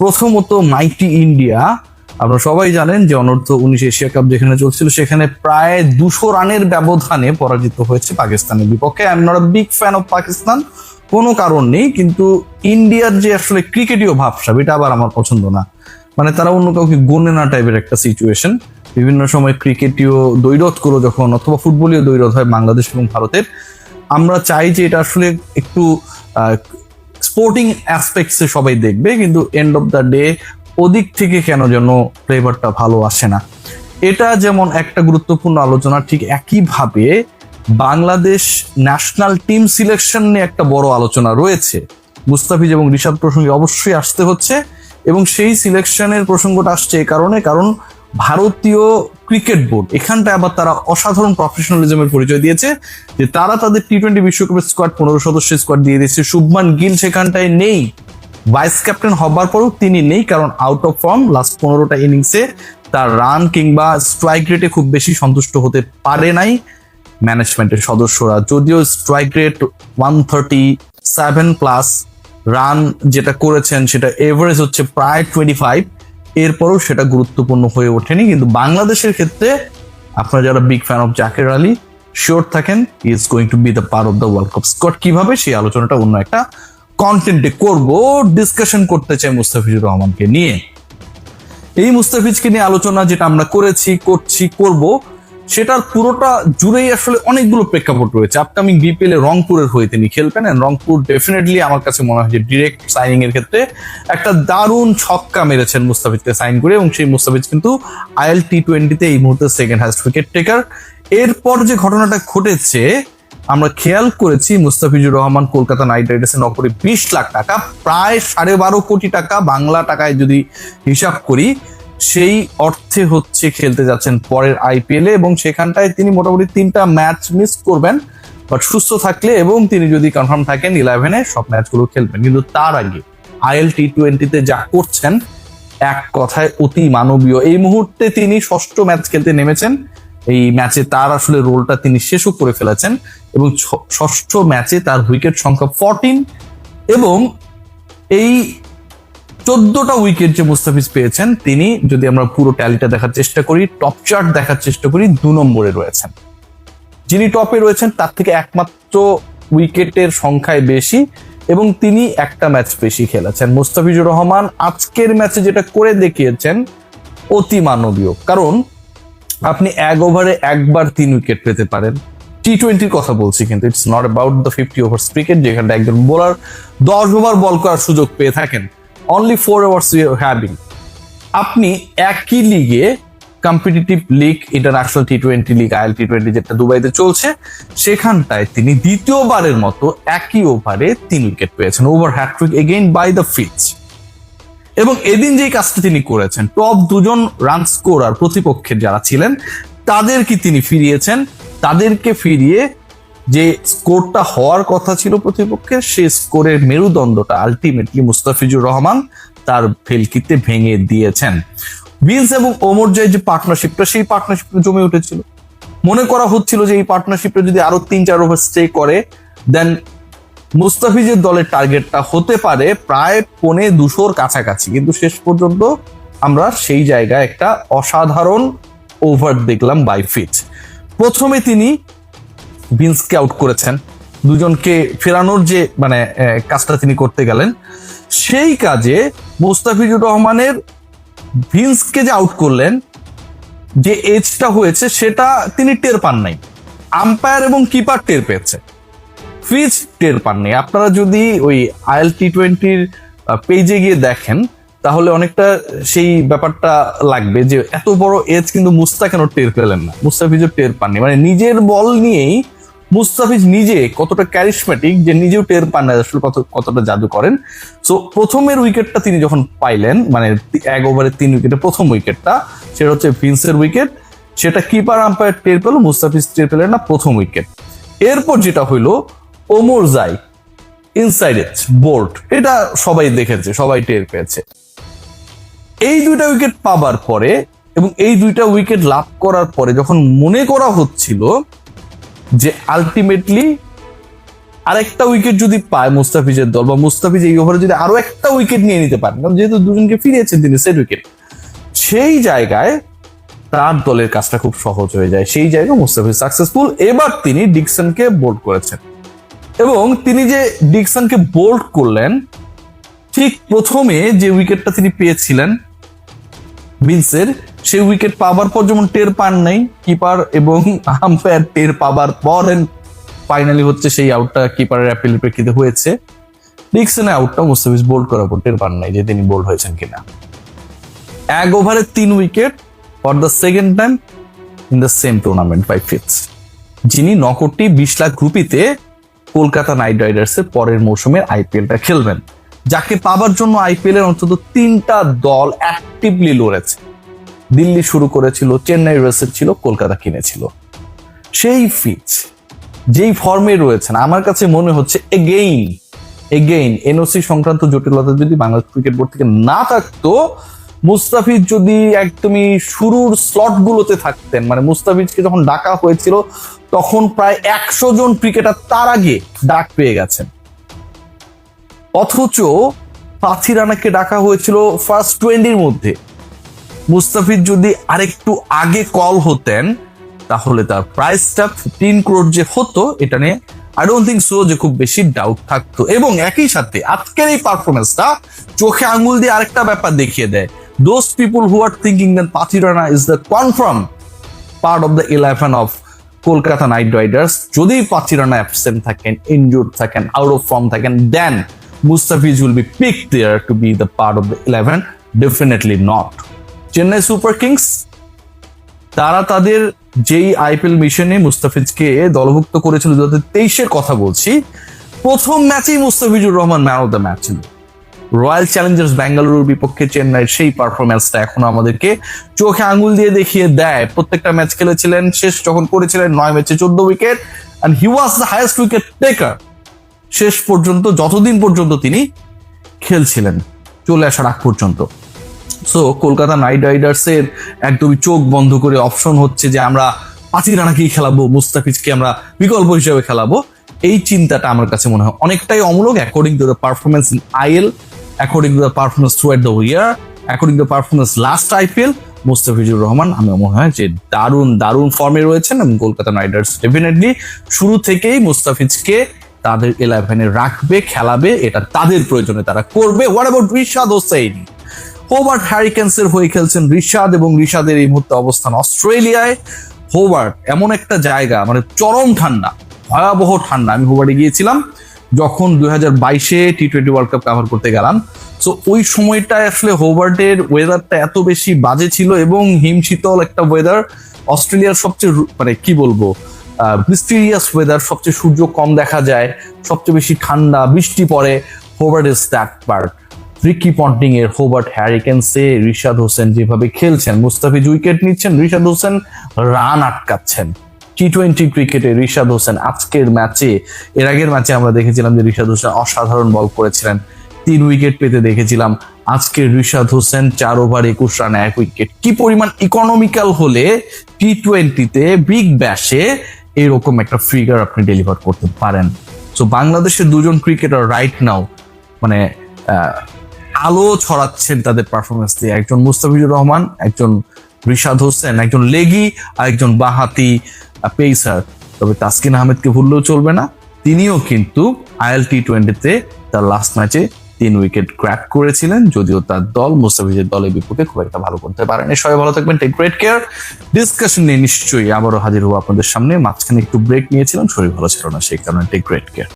প্রথমত মাইটি ইন্ডিয়া, আপনারা সবাই জানেন যে অনূর্ধ্ব-19 এশিয়া কাপ যেখানে চলছিল সেখানে প্রায় 200 রানের ব্যবধানে পরাজিত হয়েছে পাকিস্তানের বিপক্ষে। I am not a big fan of Pakistan, কোনো কারণ নেই, কিন্তু ইন্ডিয়ার যে আসলে ক্রিকেটীয় ভাবসাব এটা আবার আমার পছন্দ না। মানে তারা অন্য কাউকে গোনে না টাইপের একটা সিচুয়েশন। বিভিন্ন সময় ক্রিকেটীয় দ্বৈরথগুলো যখন অথবা ফুটবলীয় দ্বৈরথ হয় বাংলাদেশ এবং ভারতের, আমরা চাই যে এটা আসলে একটু স্পোর্টিং অ্যাসপেক্টসে সবাই দেখবে, কিন্তু এন্ড অফ দ্য ডে ওদিক থেকে কেন যেন ফ্লেভারটা ভালো আসে না। এটা যেমন একটা গুরুত্বপূর্ণ আলোচনা, ঠিক একইভাবে বাংলাদেশ ন্যাশনাল টিম সিলেকশন নিয়ে একটা বড় আলোচনা রয়েছে। মুস্তাফিজ এবং রিশাদ প্রসঙ্গে অবশ্যই আসতে হচ্ছে, এবং সেই সিলেকশনের প্রসঙ্গটা আসছে এই কারণে, কারণ ভারতীয় ক্রিকেট বোর্ড এখানটায় আবার তারা অসাধারণ প্রফেশনালিজমের পরিচয় দিয়েছে যে তারা তাদের টি-20 বিশ্বকাপের স্কোয়াড 15 সদস্যের স্কোয়াড দিয়ে দিয়েছে। শুভমান গিল সেখানটায় নেই, ভাইস ক্যাপ্টেন হবার পরও তিনি নেই, কারণ আউট অফ ফর্ম। লাস্ট 15টা ইনিংসে তার রান কিংবা স্ট্রাইক রেটে খুব বেশি সন্তুষ্ট হতে পারে নাই ম্যানেজমেন্টের সদস্যরা। যদিও স্ট্রাইক রেট 137+, রান যেটা করেছেন সেটা এভারেজ হচ্ছে প্রায় 25, এরপরও সেটা গুরুত্বপূর্ণ হয়ে ওঠেনি। কিন্তু বাংলাদেশের ক্ষেত্রে আপনারা যারা big fan of Zaker Ali, sure থাকেন is going to be the part of the world cup squad. কিভাবে, সেই আলোচনাটা অন্য একটা কন্টেন্টে করব। ডিসকাশন করতে চাই মুস্তাফিজুর রহমানকে নিয়ে। এই মুস্তাফিজকে নিয়ে আলোচনা যেটা আমরা করছি করব, সেটার পুরোটা জুড়েই আসলে অনেকগুলো প্রেক্ষাপট রয়েছে। আপকামিং বিপিএল এ রংপুরের হয়ে তিনি খেলবেন, রংপুর ডেফিনেটলি আমার কাছে মনে হয় যে ডিরেক্ট সাইনিং এর ক্ষেত্রে একটা দারুণ ছক্কা মেরেছেন মুস্তাফিজকে সাইন করে, এবং সেই মুস্তাফিজ কিন্তু আইএল টি-20তে এই মুহূর্তে সেকেন্ড হাইস্ট উইকেট টেকার। এরপর যে ঘটনাটা ঘটেছে আমরা খেয়াল করেছি, মুস্তাফিজুর রহমান কলকাতা নাইট রাইডার্সে নকরে 20 লাখ টাকা, প্রায় 12.5 কোটি টাকা বাংলা টাকায় যদি হিসাব করি, সেই অর্থে হচ্ছে খেলতে যাচ্ছেন পরের আইপিএল এ, এবং সেখানটায় তিনি মোটামুটি 3টা ম্যাচ মিস করবেন, বাট সুস্থ থাকলে এবং তিনি যদি কনফার্ম থাকেন 11-এ সব ম্যাচগুলো খেলবেন। কিন্তু তার আগে আইএল টি-20তে যা করছেন এক কথায় অতি মানবীয়। এই মুহূর্তে তিনি 6ষ্ঠ ম্যাচ খেলতে নেমেছেন, এই ম্যাচে তার আসলে রোলটা তিনি শেষও করে ফেলেছেন, এবং 6ষ্ঠ ম্যাচে তার উইকেট সংখ্যা 14, এবং এই 14টা উইকেট যে মুস্তাফিজ পেয়েছেন, তিনি যদি আমরা পুরো ট্যালিটা দেখার চেষ্টা করি, টপ চার্ট দেখার চেষ্টা করি, 2 নম্বরে রয়েছেন। যিনি টপে রয়েছেন তার থেকে একমাত্র উইকেটের সংখ্যায় বেশি, এবং তিনি একটা ম্যাচ বেশি খেলেছেন। মুস্তাফিজুর রহমান আজকের ম্যাচে যেটা করে দেখিয়েছেন অতি মানবীয়, কারণ আপনি 1 ওভারে একবার 3 উইকেট পেতে পারেন। টি-20 কথা বলছি, কিন্তু it's not about the 50 ওভার্স cricket, যেখানে একজন বোলার 10 ওভার বল করার সুযোগ পেয়ে থাকেন। Only 4 hours having. আপনি একই লিগে, competitive league, international টি-20 league, IL টি-20 যেটা দুবাইতে চলছে, সেখানটায় তিনি দ্বিতীয়বারের মতো একই ওভারে 3 উইকেট পেয়েছেন, over hat trick again by the Fizz. এবং এদিন যেই কাজটা তিনি করেছেন, টপ 2জন রান স্কোরার প্রতিপক্ষের যারা ছিলেন তাদেরকে তিনি ফিরিয়েছেন, তাদেরকে ফিরিয়ে যে স্কোরটা হওয়ার কথা ছিল প্রতিপক্ষের, সেই স্কোরের মেরুদণ্ডটা আলটিমেটলি মুস্তাফিজুর রহমান তার ভেলকিতে ভেঙে দিয়েছেন। ভিন্স এবং ওমর জয় যে পার্টনারশিপটা, সেই পার্টনারশিপটা জমে উঠেছিল। মনে করা হচ্ছিল যে এই পার্টনারশিপটা যদি আরো 3-4 ওভার স্টে করে, দেন মুস্তাফিজের দলের টার্গেটটা হতে পারে প্রায় 250-র কাছাকাছি। কিন্তু শেষ পর্যন্ত আমরা সেই জায়গায় একটা অসাধারণ ওভার দেখলাম বাই ফিচ। প্রথমে তিনি ভিন্সকে আউট করেছেন, 2জনকে ফেরানোর যে কাজটা তিনি করতে গেলেন, সেই কাজে মুস্তাফিজুর রহমানের ভিন্সকে যে আউট করলেন, যে এজটা হয়েছে সেটা তিনি টের পান নাই, আম্পায়ার এবং কিপার টের পেয়েছে, ফিচ টের পাননি। আপনারা যদি ওই আইএল টি-20 পেজে গিয়ে দেখেন তাহলে অনেকটা সেই ব্যাপারটা লাগবে যে এত বড় এজ কিন্তু মুস্তা কেন টের পেলেন না, মুস্তাফিজও টের পাননি। নিজের বল নিয়েই মুস্তাফিজ নিজে কতটা ক্যারিশমেটিক যে নিজেও টের পান না আসলে কতটা জাদু করেন। সো প্রথমের উইকেটটা তিনি যখন পাইলেন, 1 ওভারে 3 উইকেটে প্রথম উইকেটটা, সেটা হচ্ছে ভিন্সের উইকেট, সেটা কিপার আম্পায়ার টের পেল, মুস্তাফিজ টের পেলেন না, প্রথম উইকেট। এরপর যেটা হইলো ওমর জাই ইনসাইড এজ বোর্ড, এটা সবাই দেখেছে, সবাই টের পেয়েছে। এই 2টা উইকেট পাবার পরে এবং এই 2টা উইকেট লাভ করার পরে যখন মনে করা হচ্ছিল যে আলটিমেটলি আরেকটা উইকেট যদি পায় মুস্তাফিজের দল, বা মুস্তাফিজ এই ওভারে যদি আরো একটা উইকেট নিয়ে নিতে পারেন, কারণ যেহেতু দুজনকে ফিরিয়েছেন তিনি সেট উইকেট, সেই জায়গায় তার দলের কাজটা খুব সহজ হয়ে যায়। সেই জায়গায় মুস্তাফিজ সাকসেসফুল। এবার তিনি ডিকসনকে বোল্ড করেছেন, এবং তিনি যে ডিকসনকে বোল্ড করলেন, ঠিক প্রথমে যে উইকেটটা তিনি পেয়েছিলেন বিলসের, সেই উইকেট পাবার পর যেমন টের পান নাই কিপার এবং আম্পায়ার, টের পাবার পর ফাইনালি হচ্ছে সেই আউটটা কিপারের অ্যাপিলের প্রেক্ষিতে হয়েছে। ডিকসনের আউটটা মুস্তাফিজ বোল্ড করার পর টের পান নাই যে তিনি বোল্ড হয়েছেন কিনা। 1 ওভারে 3 wicket for the second time in the same tournament by Fizz, যিনি 9 কোটি 20 লাখ রুপিতে কলকাতা নাইট রাইডার্সের পরের মৌসুমের আইপিএলটা খেলবেন, যাকে পাবার জন্য আইপিএল এর অন্তত 3টা দল অ্যাক্টিভলি লড়েছে। দিল্লি শুরু করেছিল, চেন্নাই রেসের ছিল, কলকাতা কিনেছিল। সেই ফিটস যেই ফর্মে রয়েছেন, আমার কাছে মনে হচ্ছে এগেইন এনওসি সংক্রান্ত জটিলতা যদি বাংলাদেশ ক্রিকেট বোর্ড থেকে না থাকতো, মুস্তাফিজ যদি একদমই শুরুর স্লট গুলোতে থাকতেন, মানে মুস্তাফিজকে যখন ডাকা হয়েছিল তখন প্রায় 100 জন ক্রিকেটার তার আগে ডাক পেয়ে গেছেন, অথচ পাথি রানাকে ডাকা হয়েছিল ফার্স্ট 20-র মধ্যে। মুস্তাফিজ যদি আরেকটু আগে কল হতেন তাহলে তার প্রাইসটা 15 crore যে হতো, এটা নিয়ে আই ডোন্ট থিঙ্ক সো যে খুব বেশি ডাউট থাকতো। এবং একই সাথে আজকের এই পারফরমেন্সটা চোখে আঙ্গুল দিয়ে আরেকটা ব্যাপার দেখিয়ে দেয়, those people who are thinking that Pathir Rana is the confirm part of the 11 of Kolkata Knight Riders, যদি Pathir Rana absent থাকেন, injured থাকেন, out of form থাকেন, then Mustafiz will be picked there to be the part of the 11. Definitely not. Chennai Super Kings, তারা তাদের যেই IPL মিশনে মুস্তাফিজকে দলভুক্ত করেছিল 2023-এর কথা বলছি, প্রথম ম্যাচেই Mustafizur Rahman man of the match ছিল। রয়্যাল চ্যালেঞ্জার্স বেঙ্গালুরুর বিপক্ষে চেন্নাইয়ের সেই পারফরমেন্সটা এখনো আমাদেরকে চোখে আঙ্গুল দিয়ে দেখিয়ে দেয়। প্রত্যেকটা ম্যাচ খেলেছিলেন, শেষ যখন করেছিলেন 9 ম্যাচে 14 wicket, and he was the highest wicket taker শেষ পর্যন্ত, যতদিন পর্যন্ত তিনি খেলছিলেন, চলে আসার আগ পর্যন্ত। সো কলকাতা নাইট রাইডার্সের একদমই চোখ বন্ধ করে অপশন হচ্ছে যে আমরা পাথি রানাকেই খেলাবো, মুস্তাফিজকে আমরা বিকল্প হিসেবে খেলাবো, এই চিন্তাটা আমার কাছে মনে হয় অনেকটাই অমূলক। According to the performance in IPL, according to the performance throughout the year, according to the performance last IPL, Mustafizur Rahman আমার মনে হয় যে দারুণ ফর্মে রয়েছেন, এবং কলকাতা নাইট রাইডার্স ডেফিনেটলি শুরু থেকেই মুস্তাফিজকে তাদের 11-এ রাখবে, খেলাবে, এটা তাদের প্রয়োজনে তারা করবে। What about Rishad Hossain? Hobart হ্যারিকেন্সের হয়ে খেলছেন রিশাদ, এবং রিশাদের এই মুহূর্তে অবস্থান অস্ট্রেলিয়ায়। হোবার্ট এমন একটা জায়গা, মানে চরম ঠান্ডা, ভয়াবহ ঠান্ডা। আমি হোবার্টে গিয়েছিলাম যখন 2022-এ টি20 ওয়ার্ল্ড কাপ কভার করতে গেলাম। সো ওই সময়টায় আসলে হোবার্টের ওয়েদারটা এত বেশি বাজে ছিল, এবং হিমশীতল একটা ওয়েদার। অস্ট্রেলিয়ার সবচেয়ে মানে কি বলবো মিস্টিরিয়াস ওয়েদার, সবচেয়ে সূর্য কম দেখা যায়, সবচেয়ে বেশি ঠান্ডা, বৃষ্টি পড়ে। Hobart is that part. Ricky Ponting এর হোবার্ট হ্যারিকেন্সে রিশাদ হোসেন যেভাবে খেলছেন, মুস্তাফিজ উইকেট নিচ্ছেন, রিশাদ হোসেন রান আটকাচ্ছেন। টি20 ক্রিকেটে রিশাদ হোসেন আজকের ম্যাচে, এর আগের ম্যাচে আমরা দেখেছিলাম যে রিশাদ হোসেন অসাধারণ বল করেছিলেন, 3 উইকেট পেতে দেখেছিলাম। আজকে রিশাদ হোসেন 4 ওভার 21 রানে 1 উইকেট। কি পরিমাণ ইকোনমিক্যাল হলে টি20-তে বিগ ব্যাশে এরকম একটা ফিগার আপনি ডেলিভার করতে পারেন। সো বাংলাদেশের দুজন ক্রিকেটার রাইট নাও মানে আলো ছড়াচ্ছেন তাদের পারফরমেন্স দিয়ে, একজন মুস্তাফিজুর রহমান, একজন রিশাদ হোসেন, একজন লেগি আর একজন বাহাতি পেসার। তবে তাসকিন আহমেদকে ভুললেও চলবে না, তিনিও কিন্তু আইএল টি20-তে তার লাস্ট ম্যাচে 3 উইকেট ক্র্যাক করেছিলেন, যদিও তার দল মুস্তাফিজের দলের বিপক্ষে খুব একটা ভালো করতে পারেনি। সবাই ভালো থাকবেন, টেক গ্রেট কেয়ার। ডিসকাশন নিয়ে নিশ্চয়ই আবারও হাজির হবো আপনাদের সামনে। মাঝখানে একটু ব্রেক নিয়েছিলাম, শরীর ভালো ছিল না, সেই কারণে টেক গ্রেট কেয়ার।